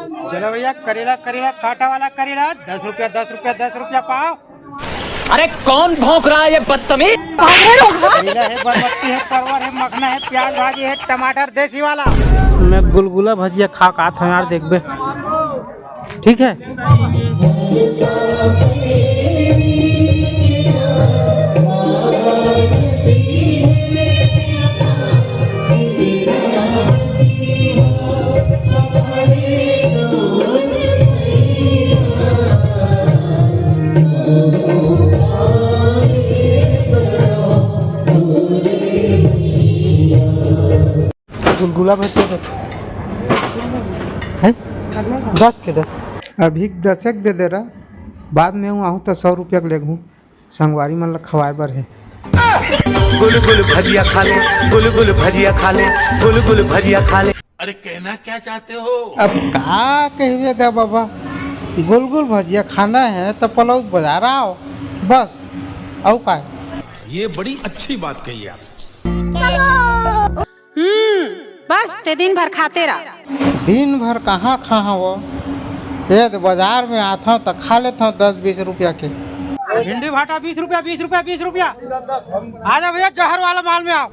चलो भैया करेला करेला कांटा वाला करेला 10 रुपया 10 रुपया 10 रुपया पाव। अरे कौन भौंक रहा है ये बदतमीज? करेला है, बरबट्टी है, परवर है, मखना है, प्याज भाजी है, टमाटर देसी वाला। मैं गुलगुला भजिया खा का था यार, देख बे ठीक है। गुलगुला भजिया है 10 के 10। अभी 10 दे दे रहा, बाद में आहूँ तो 100 रुपया ले घूँ संगवारी मन ला खवाए बर है। गुलगुल भजिया खा ले, गुलगुल भजिया खा ले, गुलगुल भजिया खा ले। अरे कहना क्या चाहते हो? अब का कहिएगा बाबा, गुलगुल भजिया खाना है तो पलौद बाजार आओ बस। औ का ये बड़ी अच्छी बात कही आप। बस ते दिन भर खाते रहा। दिन भर कहाँ खा वो, ये तो बाजार में आता हूँ तो खा लेता हूँ 10-20 रुपया के। भिंडी भाटा 20 रुपया 20 रुपया 20 रुपया। आ जाओ भैया जहर वाला माल में आओ।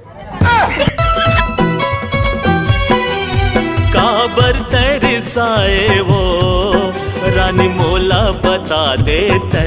काबर तरसाए वो रानी मोला बता देते।